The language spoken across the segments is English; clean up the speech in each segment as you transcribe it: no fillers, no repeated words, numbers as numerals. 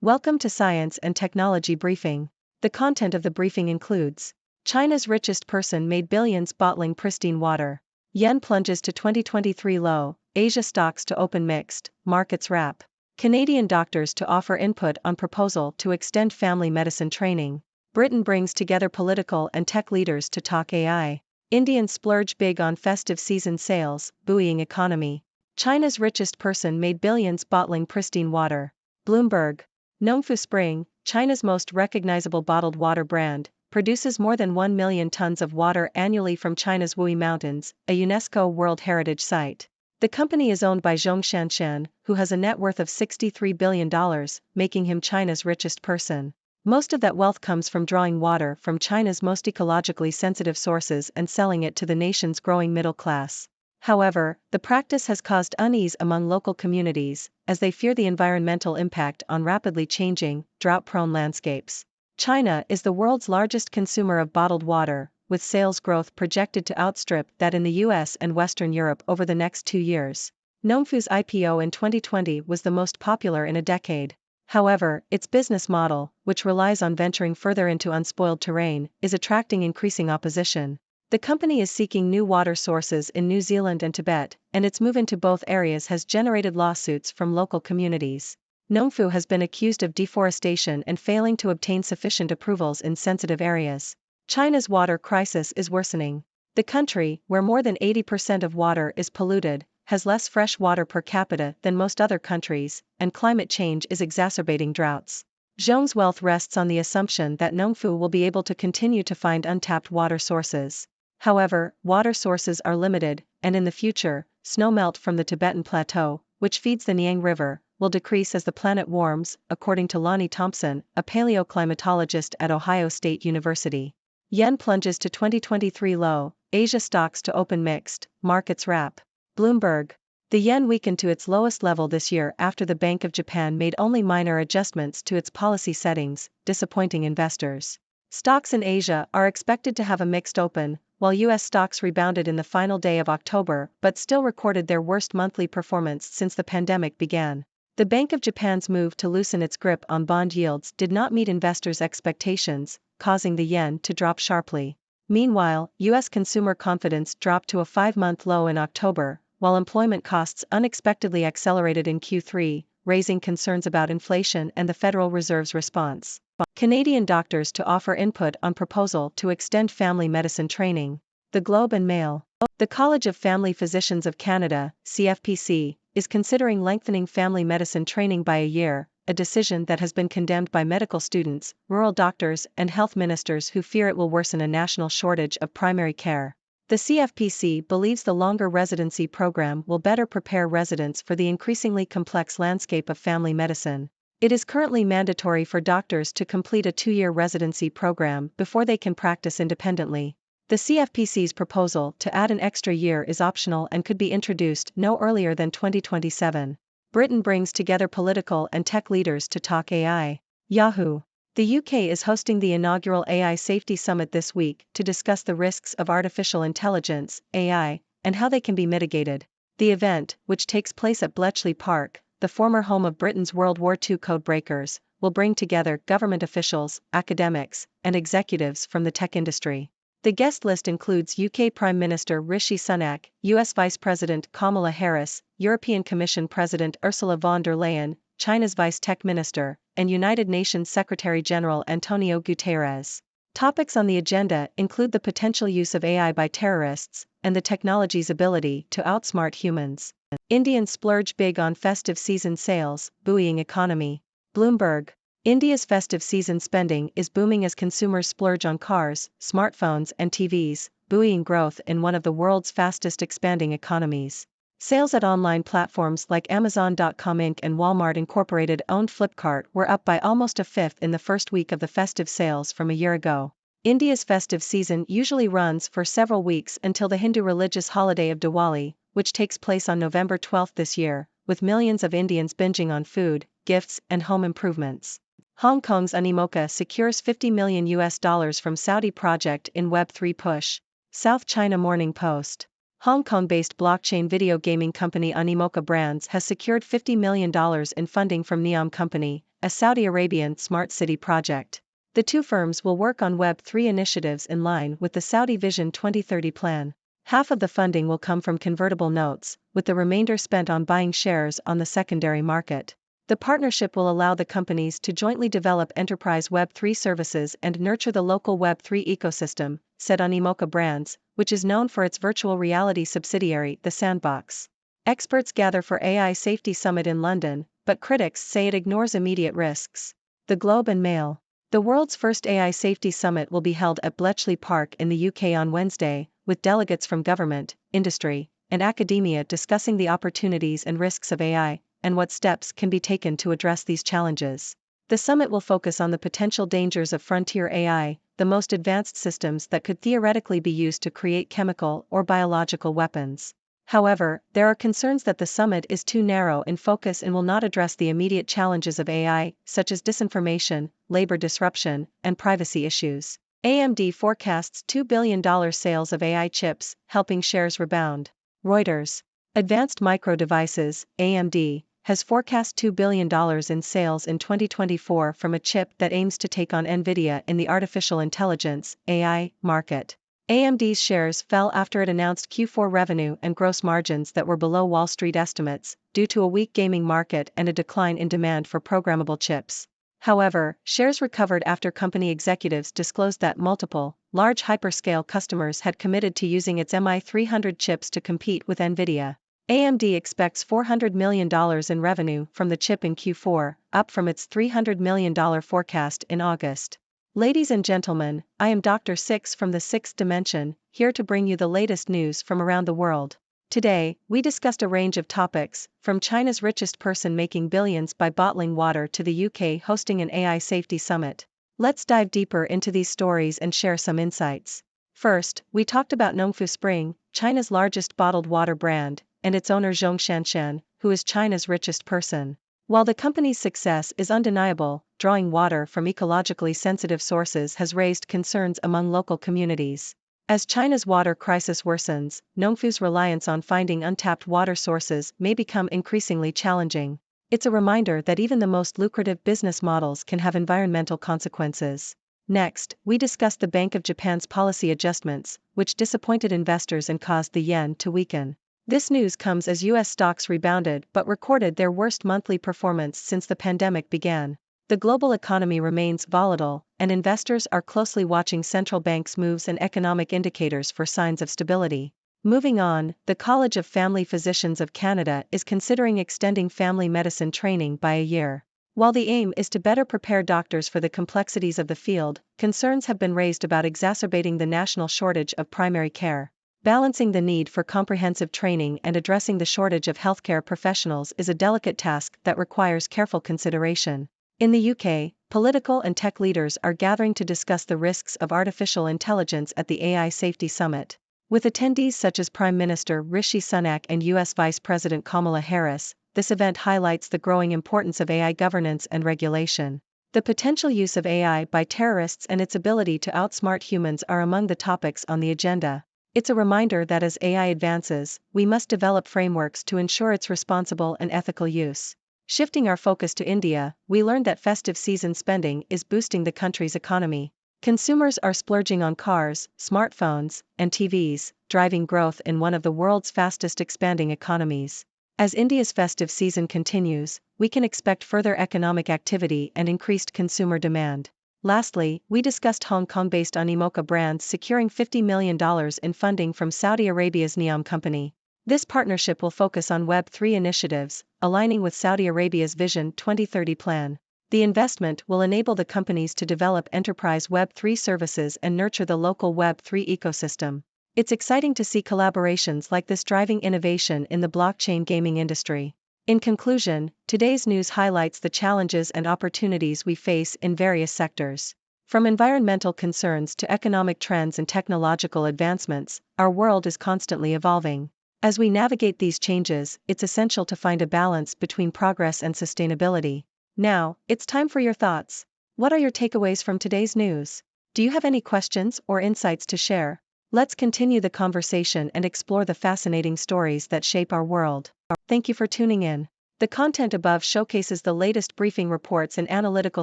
Welcome to Science and Technology Briefing. The content of the briefing includes: China's richest person made billions bottling pristine water. Yen plunges to 2023 low, Asia stocks to open mixed, markets wrap. Canadian doctors to offer input on proposal to extend family medicine training. Britain brings together political and tech leaders to talk AI. Indians splurge big on festive season sales, buoying economy. China's richest person made billions bottling pristine water. Bloomberg. Nongfu Spring, China's most recognizable bottled water brand, produces more than 1 million tons of water annually from China's Wui Mountains, a UNESCO World Heritage Site. The company is owned by Zhongshan, who has a net worth of $63 billion, making him China's richest person. Most of that wealth comes from drawing water from China's most ecologically sensitive sources and selling it to the nation's growing middle class. However, the practice has caused unease among local communities, as they fear the environmental impact on rapidly changing, drought-prone landscapes. China is the world's largest consumer of bottled water, with sales growth projected to outstrip that in the US and Western Europe over the next 2 years. Nongfu's IPO in 2020 was the most popular in a decade. However, its business model, which relies on venturing further into unspoiled terrain, is attracting increasing opposition. The company is seeking new water sources in New Zealand and Tibet, and its move into both areas has generated lawsuits from local communities. Nongfu has been accused of deforestation and failing to obtain sufficient approvals in sensitive areas. China's water crisis is worsening. The country, where more than 80% of water is polluted, has less fresh water per capita than most other countries, and climate change is exacerbating droughts. Zhong's wealth rests on the assumption that Nongfu will be able to continue to find untapped water sources. However, water sources are limited, and in the future, snowmelt from the Tibetan Plateau, which feeds the Niang River, will decrease as the planet warms, according to Lonnie Thompson, a paleoclimatologist at Ohio State University. Yen plunges to 2023 low, Asia stocks to open mixed, markets wrap. Bloomberg. The yen weakened to its lowest level this year after the Bank of Japan made only minor adjustments to its policy settings, disappointing investors. Stocks in Asia are expected to have a mixed open, while US stocks rebounded in the final day of October but still recorded their worst monthly performance since the pandemic began. The Bank of Japan's move to loosen its grip on bond yields did not meet investors' expectations, causing the yen to drop sharply. Meanwhile, US consumer confidence dropped to a 5-month low in October, while employment costs unexpectedly accelerated in Q3, raising concerns about inflation and the Federal Reserve's response. Canadian doctors to offer input on proposal to extend family medicine training. The Globe and Mail. The College of Family Physicians of Canada, CFPC, is considering lengthening family medicine training by a year, a decision that has been condemned by medical students, rural doctors, and health ministers who fear it will worsen a national shortage of primary care. The CFPC believes the longer residency program will better prepare residents for the increasingly complex landscape of family medicine. It is currently mandatory for doctors to complete a 2-year residency program before they can practice independently. The CFPC's proposal to add an extra year is optional and could be introduced no earlier than 2027. Britain brings together political and tech leaders to talk AI. Yahoo! The UK is hosting the inaugural AI Safety Summit this week to discuss the risks of artificial intelligence, AI, and how they can be mitigated. The event, which takes place at Bletchley Park, the former home of Britain's World War II codebreakers, will bring together government officials, academics, and executives from the tech industry. The guest list includes UK Prime Minister Rishi Sunak, US Vice President Kamala Harris, European Commission President Ursula von der Leyen, China's Vice Tech Minister, and United Nations Secretary-General Antonio Guterres. Topics on the agenda include the potential use of AI by terrorists, and the technology's ability to outsmart humans. Indians splurge big on festive season sales, buoying economy. Bloomberg. India's festive season spending is booming as consumers splurge on cars, smartphones and TVs, buoying growth in one of the world's fastest expanding economies. Sales at online platforms like Amazon.com Inc. and Walmart Incorporated owned Flipkart were up by almost a fifth in the first week of the festive sales from a year ago. India's festive season usually runs for several weeks until the Hindu religious holiday of Diwali, which takes place on November 12 this year, with millions of Indians binging on food, gifts, and home improvements. Hong Kong's Animoca secures $50 million from Saudi project in Web3 push. South China Morning Post. Hong Kong-based blockchain video gaming company Animoca Brands has secured $50 million in funding from Neom Company, a Saudi Arabian smart city project. The two firms will work on Web3 initiatives in line with the Saudi Vision 2030 plan. Half of the funding will come from convertible notes, with the remainder spent on buying shares on the secondary market. The partnership will allow the companies to jointly develop enterprise Web3 services and nurture the local Web3 ecosystem, said Animoca Brands, which is known for its virtual reality subsidiary, The Sandbox. Experts gather for AI Safety Summit in London, but critics say it ignores immediate risks. The Globe and Mail. The world's first AI Safety Summit will be held at Bletchley Park in the UK on Wednesday, with delegates from government, industry, and academia discussing the opportunities and risks of AI, and what steps can be taken to address these challenges. The summit will focus on the potential dangers of frontier AI, the most advanced systems that could theoretically be used to create chemical or biological weapons. However, there are concerns that the summit is too narrow in focus and will not address the immediate challenges of AI, such as disinformation, labor disruption, and privacy issues. AMD forecasts $2 billion sales of AI chips, helping shares rebound. Reuters. Advanced Micro Devices, AMD, has forecast $2 billion in sales in 2024 from a chip that aims to take on NVIDIA in the artificial intelligence, AI, market. AMD's shares fell after it announced Q4 revenue and gross margins that were below Wall Street estimates, due to a weak gaming market and a decline in demand for programmable chips. However, shares recovered after company executives disclosed that multiple, large hyperscale customers had committed to using its MI300 chips to compete with NVIDIA. AMD expects $400 million in revenue from the chip in Q4, up from its $300 million forecast in August. Ladies and gentlemen, I am Dr. Six from the Sixth Dimension, here to bring you the latest news from around the world. Today, we discussed a range of topics, from China's richest person making billions by bottling water to the UK hosting an AI safety summit. Let's dive deeper into these stories and share some insights. First, we talked about Nongfu Spring, China's largest bottled water brand, and its owner Zhong Shanshan, who is China's richest person. While the company's success is undeniable, drawing water from ecologically sensitive sources has raised concerns among local communities. As China's water crisis worsens, Nongfu's reliance on finding untapped water sources may become increasingly challenging. It's a reminder that even the most lucrative business models can have environmental consequences. Next, we discussed the Bank of Japan's policy adjustments, which disappointed investors and caused the yen to weaken. This news comes as U.S. stocks rebounded but recorded their worst monthly performance since the pandemic began. The global economy remains volatile, and investors are closely watching central banks' moves and economic indicators for signs of stability. Moving on, the College of Family Physicians of Canada is considering extending family medicine training by a year. While the aim is to better prepare doctors for the complexities of the field, concerns have been raised about exacerbating the national shortage of primary care. Balancing the need for comprehensive training and addressing the shortage of healthcare professionals is a delicate task that requires careful consideration. In the UK, political and tech leaders are gathering to discuss the risks of artificial intelligence at the AI Safety Summit. With attendees such as Prime Minister Rishi Sunak and US Vice President Kamala Harris, this event highlights the growing importance of AI governance and regulation. The potential use of AI by terrorists and its ability to outsmart humans are among the topics on the agenda. It's a reminder that as AI advances, we must develop frameworks to ensure its responsible and ethical use. Shifting our focus to India, we learned that festive season spending is boosting the country's economy. Consumers are splurging on cars, smartphones, and TVs, driving growth in one of the world's fastest expanding economies. As India's festive season continues, we can expect further economic activity and increased consumer demand. Lastly, we discussed Hong Kong-based Animoca Brands securing $50 million in funding from Saudi Arabia's Neom Company. This partnership will focus on Web3 initiatives, aligning with Saudi Arabia's Vision 2030 plan. The investment will enable the companies to develop enterprise Web3 services and nurture the local Web3 ecosystem. It's exciting to see collaborations like this driving innovation in the blockchain gaming industry. In conclusion, today's news highlights the challenges and opportunities we face in various sectors. From environmental concerns to economic trends and technological advancements, our world is constantly evolving. As we navigate these changes, it's essential to find a balance between progress and sustainability. Now, it's time for your thoughts. What are your takeaways from today's news? Do you have any questions or insights to share? Let's continue the conversation and explore the fascinating stories that shape our world. Thank you for tuning in. The content above showcases the latest briefing reports and analytical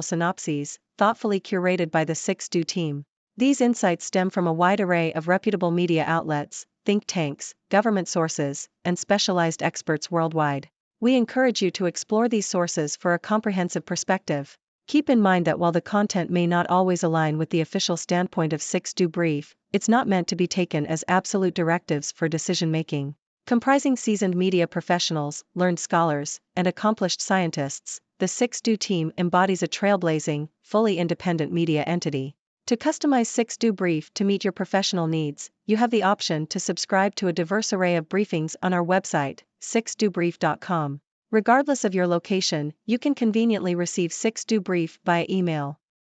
synopses, thoughtfully curated by the 6Do team. These insights stem from a wide array of reputable media outlets, think tanks, government sources, and specialized experts worldwide. We encourage you to explore these sources for a comprehensive perspective. Keep in mind that while the content may not always align with the official standpoint of 6Do Brief, it's not meant to be taken as absolute directives for decision-making. Comprising seasoned media professionals, learned scholars, and accomplished scientists, the 6Do team embodies a trailblazing, fully independent media entity. To customize 6Do Brief to meet your professional needs, you have the option to subscribe to a diverse array of briefings on our website, 6dobrief.com. Regardless of your location, you can conveniently receive 6Do Brief via email.